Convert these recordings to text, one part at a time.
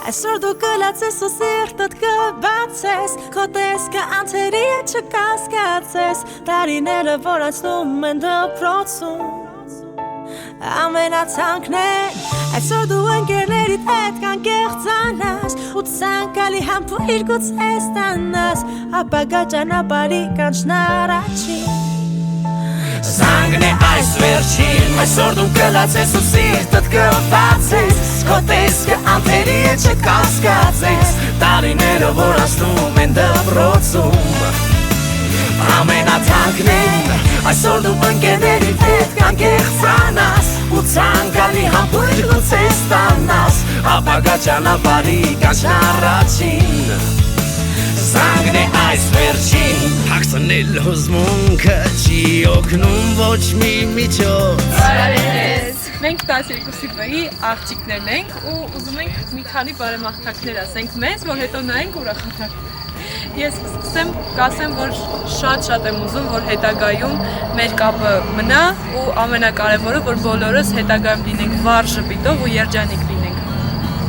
Այսօր դու կլացես ու սիրտդ կբացես Քո տեսքը անցերի չկասկածես Տարիները որ անցնում են դպրոցում Ամենաթանկն են Այսօր դու ընկերներիդ հետ կանկեղծանաս Ու ցանկալի համբույր գուցե ստանաս Ապագա ճանապարհի կանչն առաջին Զանգն է այս վերջին Այսօր դու կլացես ու սիրտդ կբացես Քո տեսքը անթերի չկասկածես Տարիները որ անցնում են դպրոցում Ամենաթանկն են Այսօր դու ընկերներիդ հետ կանկեղծանաս Ու ցանկալի համբույր գուցե ստանաս Ապագա ճանապարհի կանչն առաջին Զանգն է այս վերջին Հագցնել հուզմունքը չի օգնում ոչ մի միջոց Բարև Մենք 12-ի բայի աղջիկներն ենք ու ուզում ենք մի քանի բարեմաղթանքներ ասենք մեզ, որ հետո նայենք ուրախանանք Ես կասեմ, որ շատ եմ ուզում, որ հետագայում մեր կապը մնա ու ամենակարևորը, որ բոլորս հետագայում լինենք վառ ժպիտով ու երջանիկ լինենք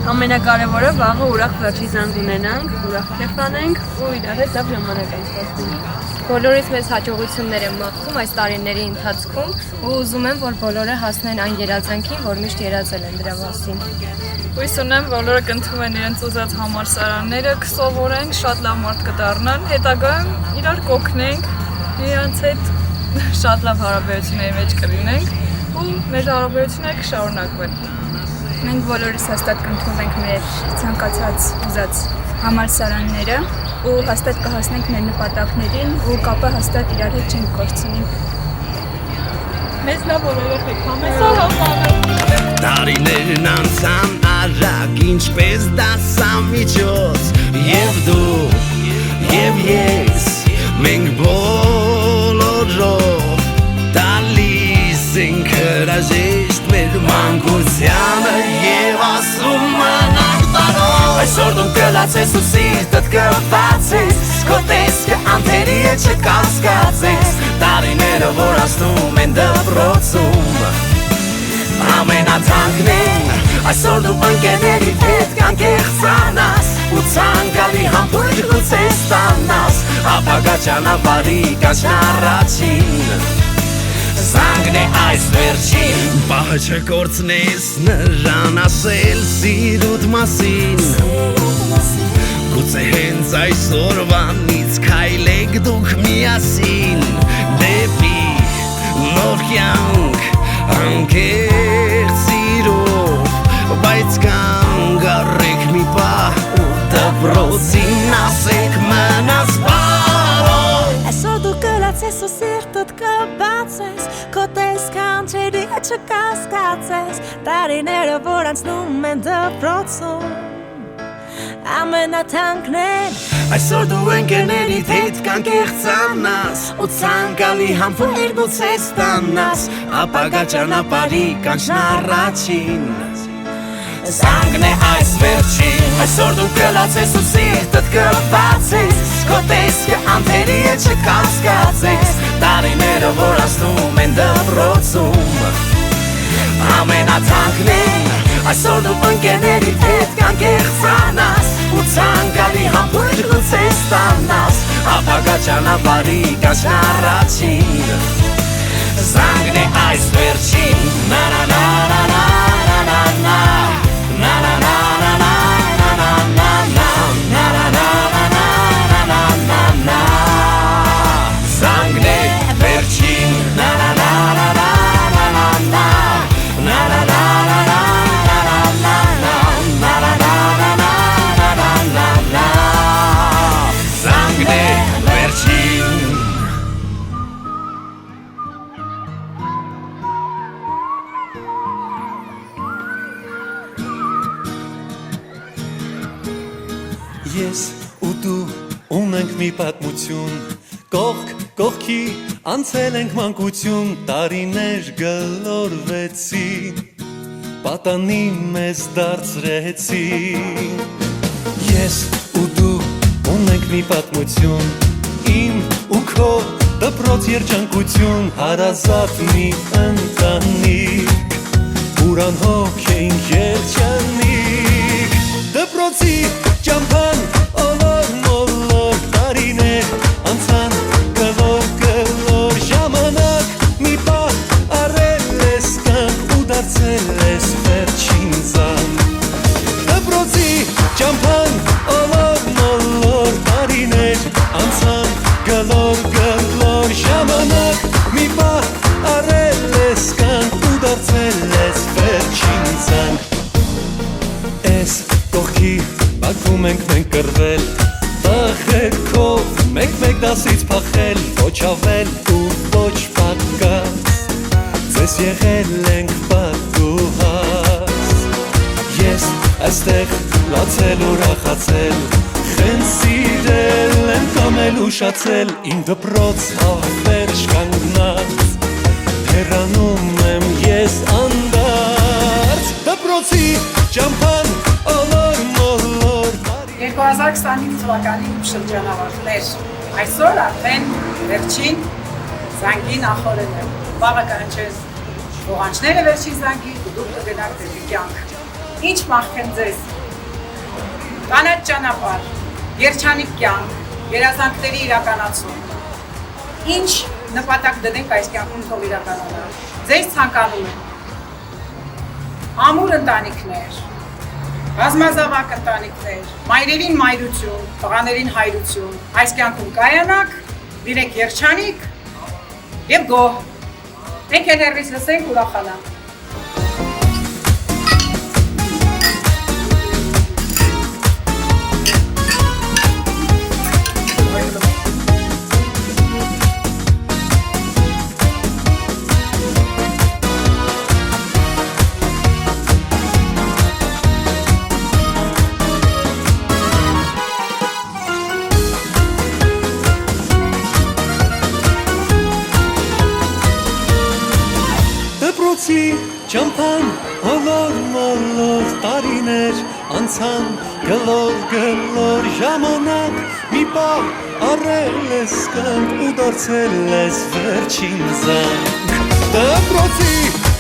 Ամենակարևորը վաղը ուրախ վերջի զանգ ունենանք, ուրախ կերպ անենք ու իրար հետ լավ ժամանակ անցկացնենք Բոլորից մեծ հաջողություններ եմ մաղթում այս տարիների ընթացքում ու ուզում եմ, որ բոլորը հասնեն այն երազանքին, որ միշտ երազել են դրա մասին Հույս ունեմ, բոլորը կընդունեն իրենց ուզած համալսարանները, կսովորենք, շատ լավ մարդ կդառնան, հետագայում իրար կօգնենք, իրենց հետ շատ լավ հարաբերությունների մեջ կլինենք ու մեր հարաբերությունները կշարունակվեն Մենք բոլորս հաստատ կընդունենք մեր ցանկացած ուզած համալսարանները ու հաստատ կհասնենք մեր նպատակներին ու կապը հաստատ իրար հետ չենք կորցնի Մեզ լավ օրերեք համեսար համանը Տարիներն անցան արագ ինչպես դասամիջոց Եվ դու, և ես, մենք բոլորով Տալիս ենք հրաժեշտ մեր մանկությանը Եվ ասում անանք տարով Այսօր դու կլացես ու սիրտդ կբացես Քո տեսքը անթերի չկասկածես Տարիները որ անցնում են դպրոցում Ամենաթանկն են Այսօր դու ընկերներիդ հետ կանկեղծանաս Ու ցանկալի համբույր գուցե ստանաս Ապագա ճանապարհի կանչն առաջին Զանգն է այս վերջին Պահը չկորցնես նրան ասել սիրուդ մասին Գուցե հենց այսօրվանից քայլեք դուք միասին Դեպի նոր կյանք անկեղծ սիրով Բայց կանգ առեք մի պահ ու դպրոցին ասեք մնաս բարով Այսօր դու կլացես ու սիրտդ կբացես Քո տեսքը անցերի չկասկածես Տարիները որ անցնում են դպրոցում Ամենաթանկն են Այսօր դու ընկերներիդ հետ կանկեղծանաս Ու ցանկալի համբույր գուցե ստանաս Ապագա ճանապարհի կանչն առաջին Զանգն է այս վերջին Այսօր դու կլացես ու սիրտդ կբացես Քո տեսքը անթերի չկասկածես Տարիները որ անցնում են դպրոցում Ամենաթանկն են Այսօր դու ընկերներիդ հետ կանկեղծանաս Ու ցանկալի համբույր գուցե ստանաս Ապագա ճանապարհի կանչն առաջին Զանգն է այս վերջին Na na na na na na na na Na na na na na na na na na Na na na na na na na na Զանգն է վերջին Na na na na na na na na Na na na na na Ես ու դու ունենք մի պատմություն Կողք կողքի անցել ենք մանկություն Տարիներ գլորվեցին Պատանի մեզ դարձրեցին Ես ու դու ունենք մի պատմություն Իմ ու քո դպրոց երջանկություն Հարազատ մի ընտանիք Ուրանհոգ էինք երջանիկ Դպրոց Դպրոցի ճամփան Ոլոր մոլոր տարիներ անցան Գլոր ժամանակ մի պահ առել ես կանք ու դարձել ես վերջին զանգ Դպրոցի ճամփան Ոլոր մոլոր տարիներ անցան Գլոր ժամանակ մի պահ առել ես կանք ու դարձել ես վերջին զանգ Ես կողքի բակում ենք մենք կռվել Տախերքով մեկ-մեկ դասից փախել Ոչ ավել ու ոչ պակաս Ձեզ եղել ենք պատուհաս Ես այստեղ լացել ու ռախացել Խեն սիրել եմ կամ էլ ուշացել Իմ դպրոց հավերժ կանգնած Հեռանում եմ ես անդարձ Դպրոցի ճամփան Ոլոր մոլոր 2025 թվականի շրջանավարտներ Այսօր արդեն վերջին զանգի նախօրեն է Վաղը կանչես ողանջները վերջին զանգի ու դուք կգնաք դեպի կյանք Ինչ մաղթեմ ձեզ Կանաչ ճանապարհ, երջանիկ կյանք, երազանքների իրականացում Ինչ նպատակ դնենք այս կյանքում թող իրականանա Ձեզ ցանկանում եմ Ամուր ընտանիքներ Բազմազավակ ընտանիքներ, մայրերին մայրություն, տղաներին հայրություն, այս կյանքում կայանաք, լինեք երջանիկ և գոհ։ Մենք էլ հեռվից լսենք ուրախանանք։ Դպրոցի ճամփան Ոլոր մոլոր տարիներ անցան Գլոր ժամանակ մի պահ առել ես կանք ու դարձել ես վերջին զանգ Դպրոցի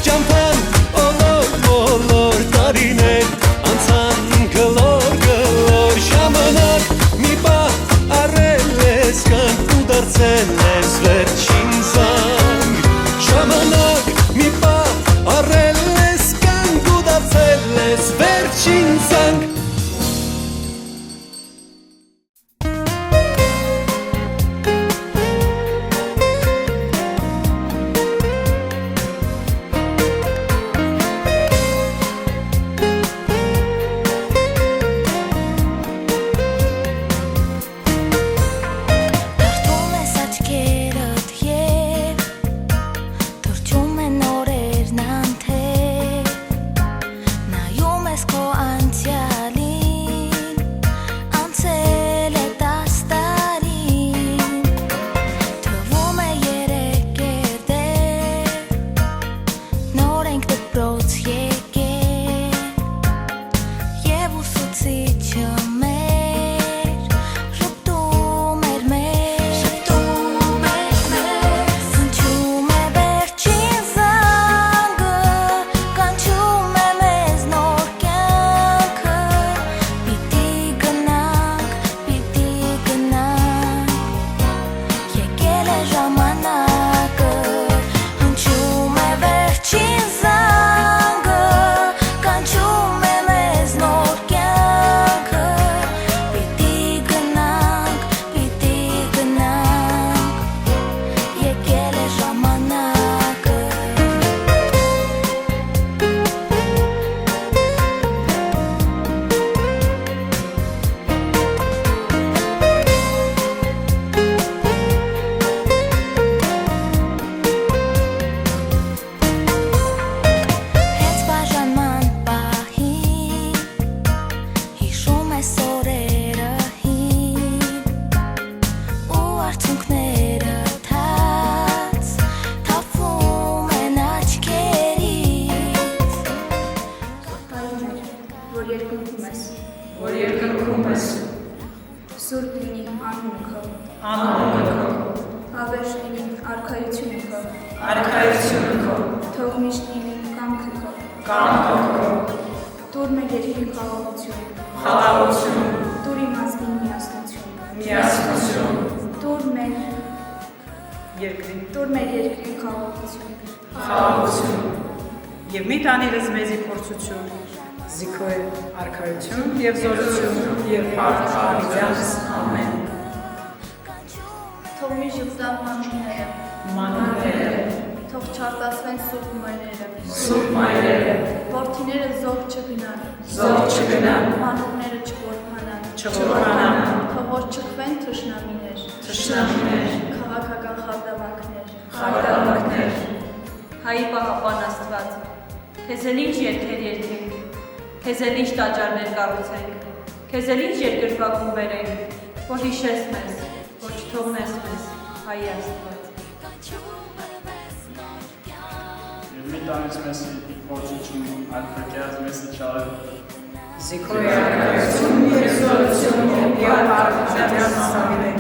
ճամփան Ոլոր մոլոր տարիներ անցան Գլոր ժամանակ մի պահ առել ես կանք ու դարձել ես վերջին զանգ Ժամանակ մի պահ առել ես կանք ու դարձել ես վերջին զանգ Սուրբ լինի անունը քո, հավերժ լինի արքայությունը քո, թող միշտ լինի կամքը քո, տուր մեր երկրի խաղաղություն, Եվ մի տանիրս մեզի փորձություն, զիքո է արքայություն և զորություն և հարդ արիձյանս, ամեն։ Թող մի ժպտան մանուները, թող չարտասվեն սուրբ մայրերը, որդիները զոհ չգնան, մանուկները չորփանան, թող որ չքվեն թշնամիներ, քաղաքական խարդավանքներ, Հայի պահապան Աստված, քեզ էլ ինչ երգեր երգենք, քեզ էլ ինչ տաճարներ կառուցենք, քեզ էլ ինչ երկրպագում բերենք, որ հիշես մեզ, որ չթողնես մեզ, Հայի Աստված։ Եվ մի տանից մեզ փորձություն ալփակյաց մեզ չարել։ Զիքո է արքայություն և զորություն և հարդ արիձյանս, ամեն։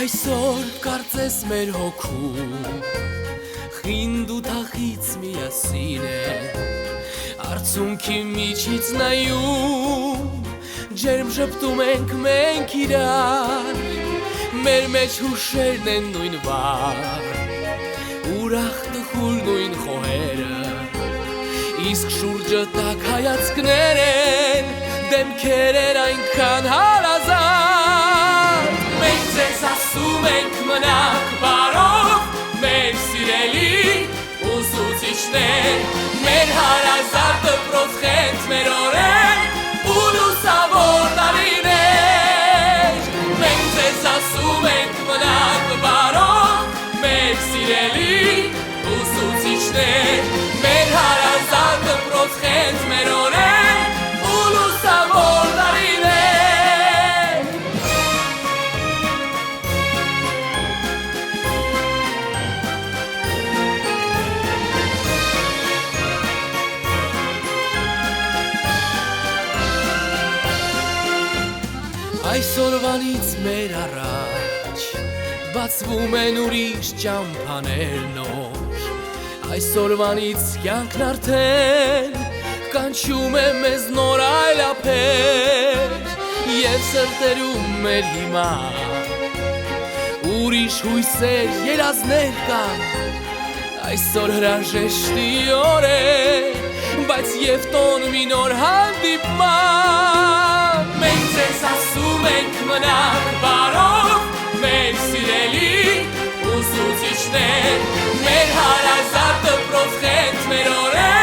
Այսօր կարծես մեր հոգում խինդ ու թախից միասին է Արցունքի միջից նայում ջերմ շպտում ենք մենք իրար Մեր մեջ հուշերն են նույն վար Ուրախ թույլ նույն խոհերը Իսկ շուրջը տակ հայացքներ են Դեմքեր են այնքան հարազատ Մենք ձեզ ասում ենք մնաք բարով Մեր սիրելի ուսուցիչներ Մեր հարազատ դպրոց խենթ մեր օրեր ու լուսավոր տարիներ Մենք ձեզ ասում ենք մնաք բարով Մեր սիրելի ուսուցիչներ Մեր հարազատ դպրոց խենթ մեր օրեր ու լուսավոր տարիներ Այսօրվանից մեր առաջ բացվում են ուրիշ ճամփաներ նոր Այսօրվանից կյանքն արդեն կանչում է մեզ նոր այլափեր Եվ սրտերում մեր հիմա ուրիշ հույսեր երազներ կան Այսօր հրաժեշտի օր է բայց և տոն մի նոր հանդիպման Մենք ձեզ ասում ենք մնաք բարով Մեր սիրելի ուսուցիչներ Մեր հարազատ դպրոց խենթ մեր օրեր